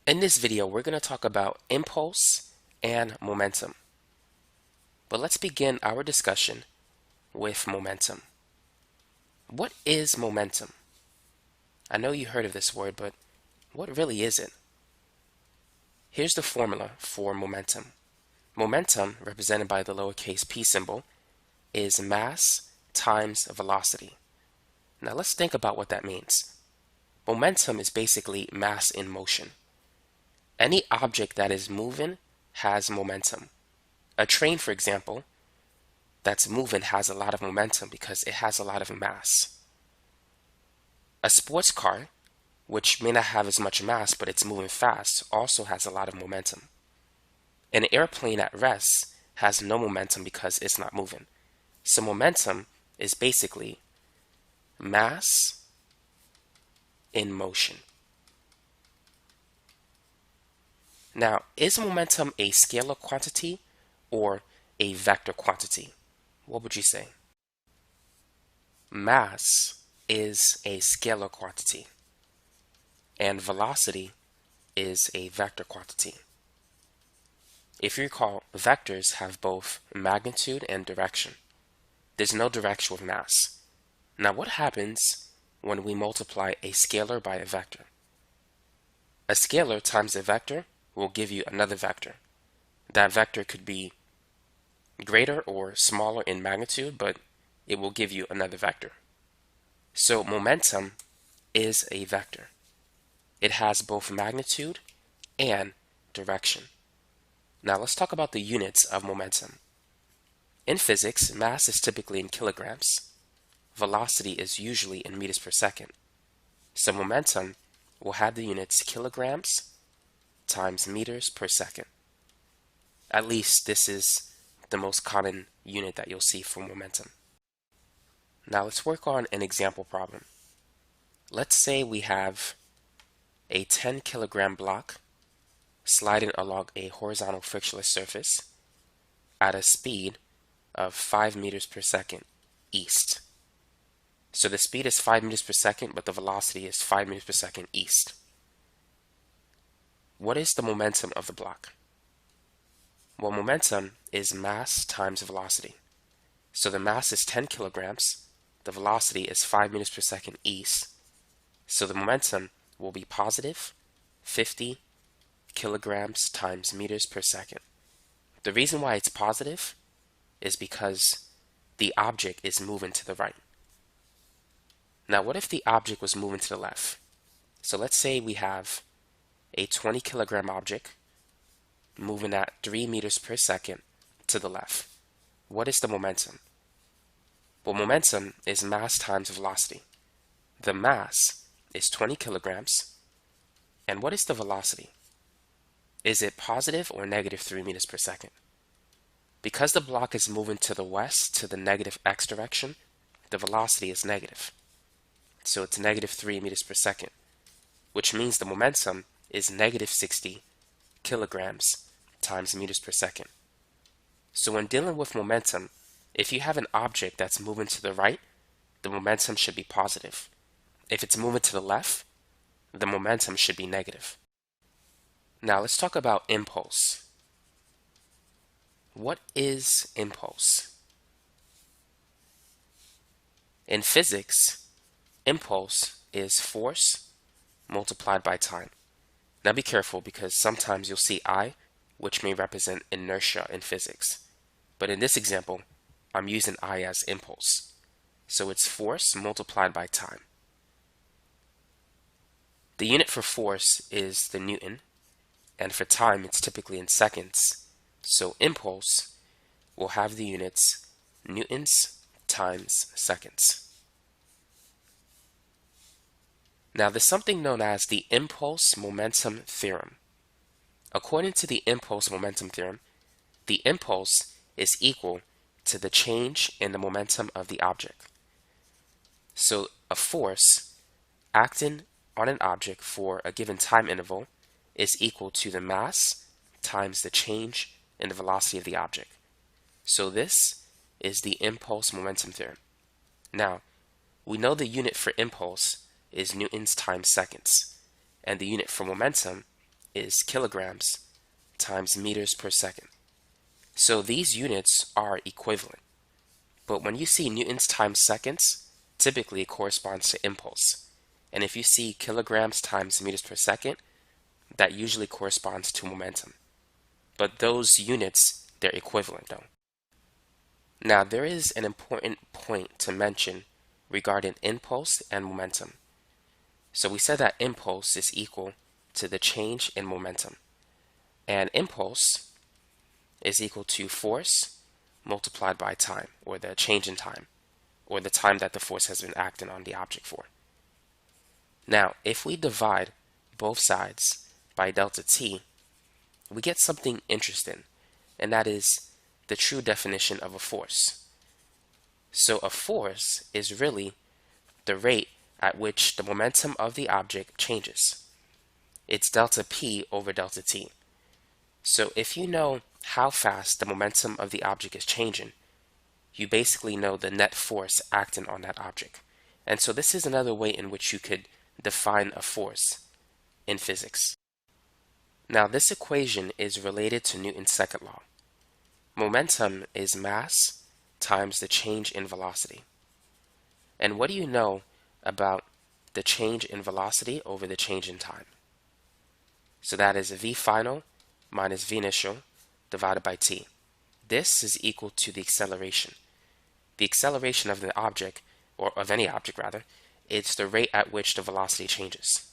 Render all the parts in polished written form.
In this video, we're going to talk about impulse and momentum. But let's begin our discussion with momentum. What is momentum? I know you heard of this word, but what really is it? Here's the formula for momentum. Momentum, represented by the lowercase p symbol, is mass times velocity. Now let's think about what that means. Momentum is basically mass in motion. Any object that is moving has momentum. A train, for example, that's moving has a lot of momentum because it has a lot of mass. A sports car, which may not have as much mass but it's moving fast, also has a lot of momentum. An airplane at rest has no momentum because it's not moving. So momentum is basically mass in motion. Now, is momentum a scalar quantity or a vector quantity? What would you say? Mass is a scalar quantity, and velocity is a vector quantity. If you recall, vectors have both magnitude and direction. There's no direction with mass. Now, what happens when we multiply a scalar by a vector? A scalar times a vector will give you another vector. That vector could be greater or smaller in magnitude, but it will give you another vector. So momentum is a vector. It has both magnitude and direction. Now let's talk about the units of momentum. In physics, mass is typically in kilograms. Velocity is usually in meters per second. So momentum will have the units kilograms times meters per second. At least this is the most common unit that you'll see for momentum. Now let's work on an example problem. Let's say we have a 10 kilogram block sliding along a horizontal frictionless surface at a speed of 5 meters per second east. So the speed is 5 meters per second, but the velocity is 5 meters per second east. What is the momentum of the block? Well, momentum is mass times velocity. So the mass is 10 kilograms, the velocity is 5 meters per second east. So the momentum will be positive 50 kilograms times meters per second. The reason why it's positive is because the object is moving to the right. Now, what if the object was moving to the left? So let's say we have a 20 kilogram object moving at 3 meters per second to the left. What is the momentum? Well, momentum is mass times velocity. The mass is 20 kilograms. And what is the velocity? Is it positive or negative 3 meters per second? Because the block is moving to the west, to the negative x direction, the velocity is negative. So it's negative 3 meters per second, which means the momentum is negative 60 kilograms times meters per second. So when dealing with momentum, if you have an object that's moving to the right, the momentum should be positive. If it's moving to the left, the momentum should be negative. Now let's talk about impulse. What is impulse? In physics, impulse is force multiplied by time. Now be careful because sometimes you'll see I, which may represent inertia in physics. But in this example, I'm using I as impulse. So it's force multiplied by time. The unit for force is the Newton, and for time it's typically in seconds. So impulse will have the units newtons times seconds. Now there's something known as the impulse momentum theorem. According to the impulse momentum theorem, the impulse is equal to the change in the momentum of the object. So a force acting on an object for a given time interval is equal to the mass times the change in the velocity of the object. So this is the impulse momentum theorem. Now, we know the unit for impulse is newtons times seconds, and the unit for momentum is kilograms times meters per second. So these units are equivalent. But when you see newtons times seconds, typically it corresponds to impulse. And if you see kilograms times meters per second, that usually corresponds to momentum. But those units, they're equivalent though. Now there is an important point to mention regarding impulse and momentum. So we said that impulse is equal to the change in momentum. And impulse is equal to force multiplied by time, or the change in time, or the time that the force has been acting on the object for. Now, if we divide both sides by delta t, we get something interesting, and that is the true definition of a force. So a force is really the rate at which the momentum of the object changes. It's delta p over delta t. So if you know how fast the momentum of the object is changing, you basically know the net force acting on that object. And so this is another way in which you could define a force in physics. Now this equation is related to Newton's second law. Momentum is mass times the change in velocity. And what do you know about the change in velocity over the change in time? So that is v final minus v initial divided by t. This is equal to the acceleration. The acceleration of the object, or of any object rather, is the rate at which the velocity changes.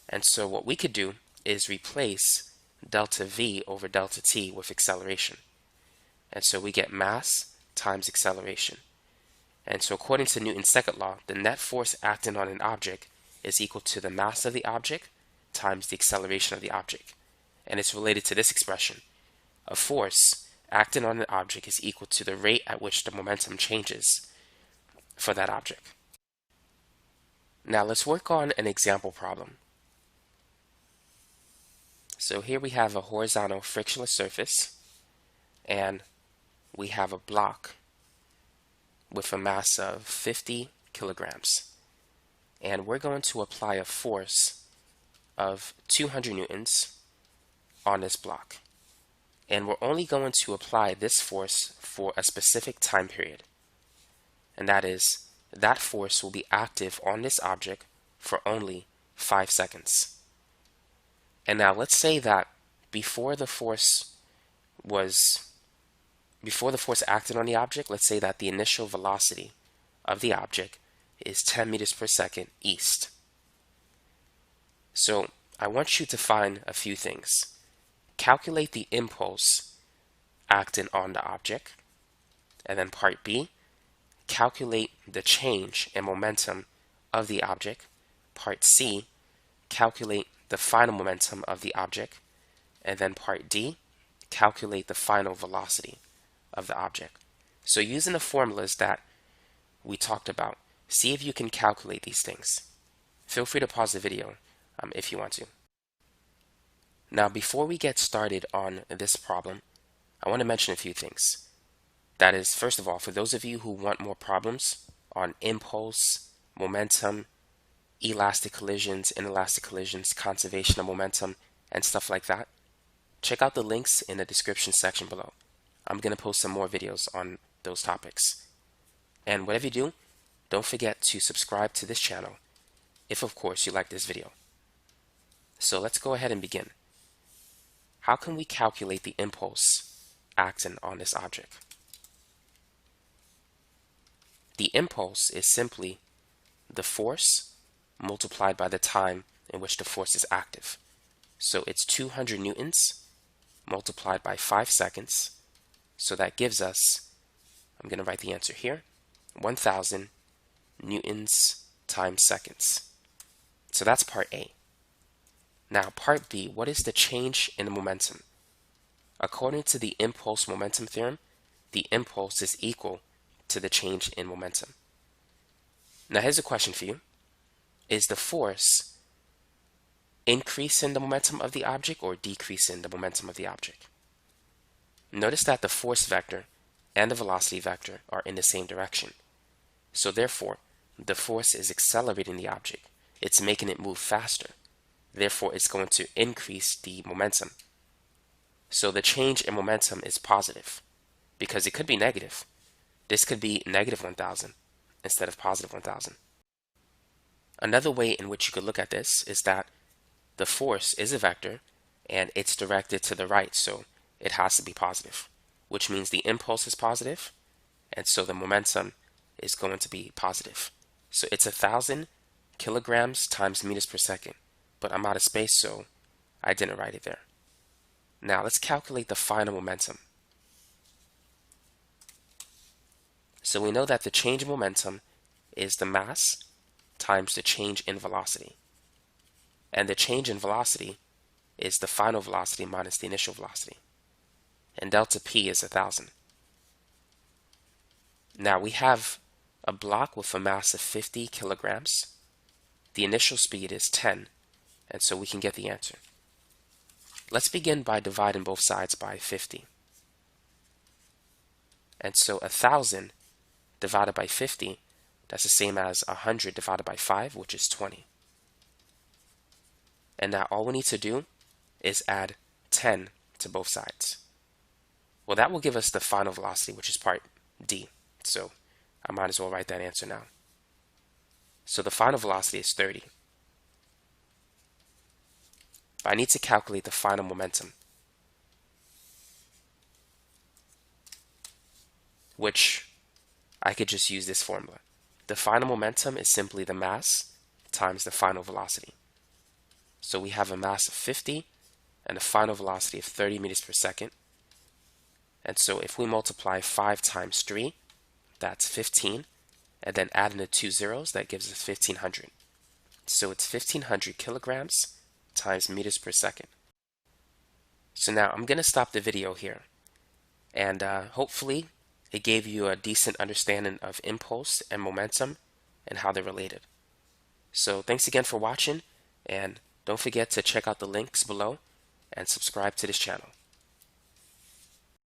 And so what we could do is replace delta v over delta t with acceleration. And so we get mass times acceleration. And so according to Newton's second law, the net force acting on an object is equal to the mass of the object times the acceleration of the object. And it's related to this expression. A force acting on an object is equal to the rate at which the momentum changes for that object. Now let's work on an example problem. So here we have a horizontal frictionless surface, and we have a block with a mass of 50 kilograms. And we're going to apply a force of 200 newtons on this block. And we're only going to apply this force for a specific time period. And that is, that force will be active on this object for only 5 seconds. And now let's say that before the force acted on the object, let's say that the initial velocity of the object is 10 meters per second east. So I want you to find a few things. Calculate the impulse acting on the object. And then part B, calculate the change in momentum of the object. Part C, calculate the final momentum of the object. And then part D, calculate the final velocity of the object. So using the formulas that we talked about, see if you can calculate these things. Feel free to pause the video if you want to. Now before we get started on this problem, I want to mention a few things. That is, first of all, for those of you who want more problems on impulse, momentum, elastic collisions, inelastic collisions, conservation of momentum, and stuff like that, check out the links in the description section below. I'm going to post some more videos on those topics. And whatever you do, don't forget to subscribe to this channel if of course you like this video. So let's go ahead and begin. How can we calculate the impulse acting on this object? The impulse is simply the force multiplied by the time in which the force is active. So it's 200 newtons multiplied by 5 seconds. So that gives us, I'm going to write the answer here, 1,000 newtons times seconds. So that's part A. Now part B, what is the change in the momentum? According to the impulse momentum theorem, the impulse is equal to the change in momentum. Now here's a question for you. Is the force increasing the momentum of the object or decreasing the momentum of the object? Notice that the force vector and the velocity vector are in the same direction. So therefore, the force is accelerating the object. It's making it move faster. Therefore, it's going to increase the momentum. So the change in momentum is positive because it could be negative. This could be negative 1,000 instead of positive 1,000. Another way in which you could look at this is that the force is a vector and it's directed to the right, so it has to be positive, which means the impulse is positive, and so the momentum is going to be positive. So it's 1,000 kilograms times meters per second, but I'm out of space, so I didn't write it there. Now let's calculate the final momentum. So we know that the change in momentum is the mass times the change in velocity. And the change in velocity is the final velocity minus the initial velocity. And delta P is 1,000. Now we have a block with a mass of 50 kilograms. The initial speed is 10, and so we can get the answer. Let's begin by dividing both sides by 50. And so 1,000 divided by 50, that's the same as 100 divided by 5, which is 20. And now all we need to do is add 10 to both sides. Well, that will give us the final velocity, which is part D. So I might as well write that answer now. So the final velocity is 30. But I need to calculate the final momentum, which I could just use this formula. The final momentum is simply the mass times the final velocity. So we have a mass of 50 and a final velocity of 30 meters per second. And so if we multiply 5 times 3, that's 15, and then add in the 2 zeros, that gives us 1,500. So it's 1,500 kilograms times meters per second. So now I'm going to stop the video here, and hopefully it gave you a decent understanding of impulse and momentum and how they're related. So thanks again for watching, and don't forget to check out the links below and subscribe to this channel.